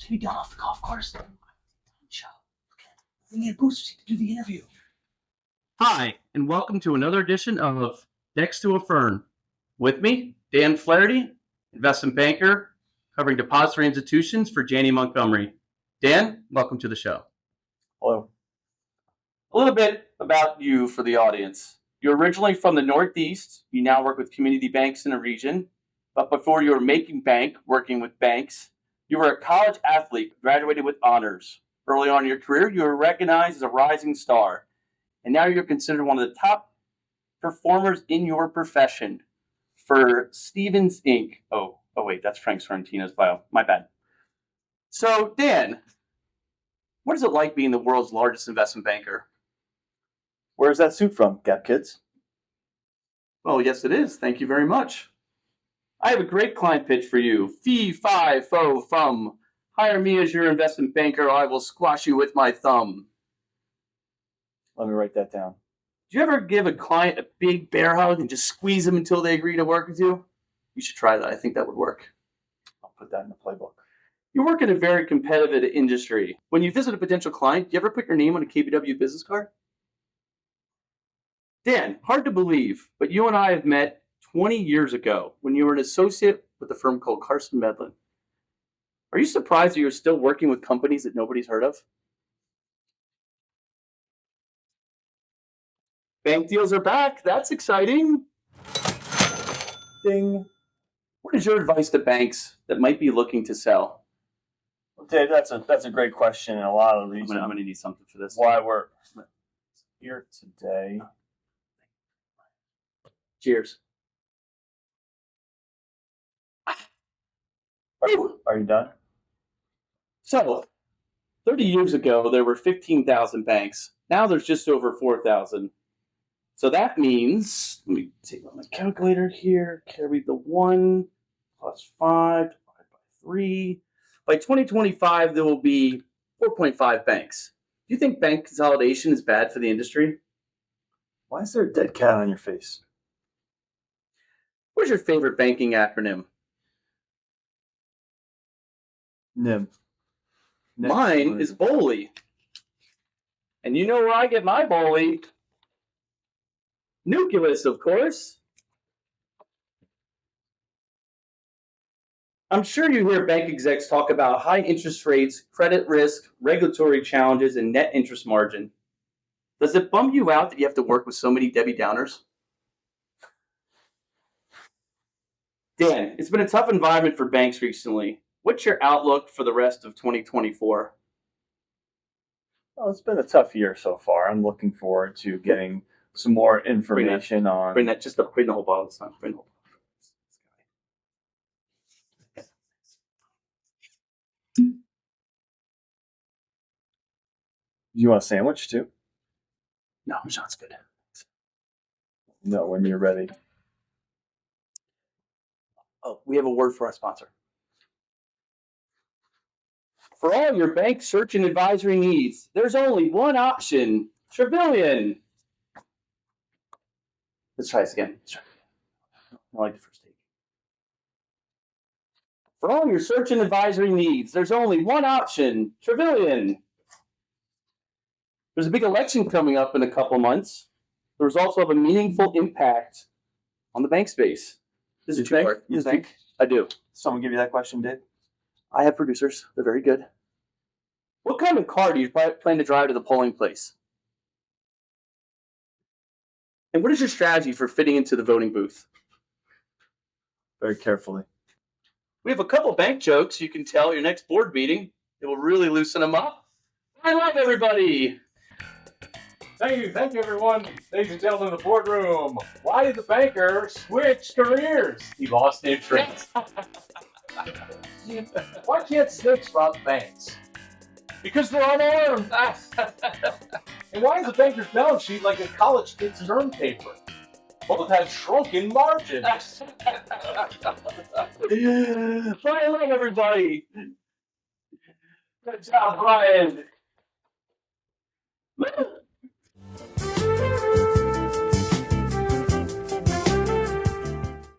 to be done off the golf course. Show. We need a booster seat to do the interview. Hi, and welcome to another edition of Next to a Fern. With me, Dan Flaherty, investment banker, covering depository institutions for Janney Montgomery. Dan, welcome to the show. Hello. A little bit about you for the audience. You're originally from the Northeast. You now work with community banks in the region. But before you were making bank, working with banks, you were a college athlete, graduated with honors. Early on in your career, you were recognized as a rising star. And now you're considered one of the top performers in your profession for Stevens Inc. Oh wait, that's Frank Sorrentino's bio. My bad. So, Dan, what is it like being the world's largest investment banker? Where's that suit from, Gap Kids? Well, yes, it is. Thank you very much. I have a great client pitch for you. Fee, fi, fo, fum. Hire me as your investment banker, or I will squash you with my thumb. Let me write that down. Do you ever give a client a big bear hug and just squeeze them until they agree to work with you? You should try that. I think that would work. I'll put that in the playbook. You work in a very competitive industry. When you visit a potential client, do you ever put your name on a KBW business card? Dan, hard to believe, but you and I have met 20 years ago when you were an associate with a firm called Carson Medlin. Are you surprised that you're still working with companies that nobody's heard of? Bank deals are back. That's exciting. Ding. What is your advice to banks that might be looking to sell? Well, Dave, that's a great question, and a lot of the reasons I'm going to need something for this. why we're here today. Cheers. Are you done? So, 30 years ago, there were 15,000 banks. Now there's just over 4,000. So that means, let me take out my calculator here, carry the 1 plus 5 divided by 3. By 2025, there will be 4.5 banks. Do you think bank consolidation is bad for the industry? Why is there a dead cat on your face? What is your favorite banking acronym? NIM. Mine is BOLI. And you know where I get my BOLI? Nucleus, of course. I'm sure you hear bank execs talk about high interest rates, credit risk, regulatory challenges, and net interest margin. Does it bum you out that you have to work with so many Debbie Downers? Dan, it's been a tough environment for banks recently. What's your outlook for the rest of 2024? Well, it's been a tough year so far. I'm looking forward to getting some more information on. Bring the whole bottle this time. Bring the whole bottle. You want a sandwich too? No, shot's good. No, when you're ready. Oh, we have a word for our sponsor. For all your bank search and advisory needs, there's only one option, Travillian. Let's try this again. I like the first take. For all your search and advisory needs, there's only one option, Travillian. There's a big election coming up in a couple months. The results will have a meaningful impact on the bank space. This is two-part. You think? I do. Someone give you that question, Dave? I have producers. They're very good. What kind of car do you plan to drive to the polling place? And what is your strategy for fitting into the voting booth? Very carefully. We have a couple bank jokes you can tell at your next board meeting. It will really loosen them up. I love everybody. Thank you, everyone. Ladies and gentlemen in the boardroom. Why did the banker switch careers? He lost interest. Why can't snakes rob banks? Because they're unarmed. And why is the banker's balance sheet like a college kid's term paper? Both have shrunken margins. I love everybody. Good job, Brian.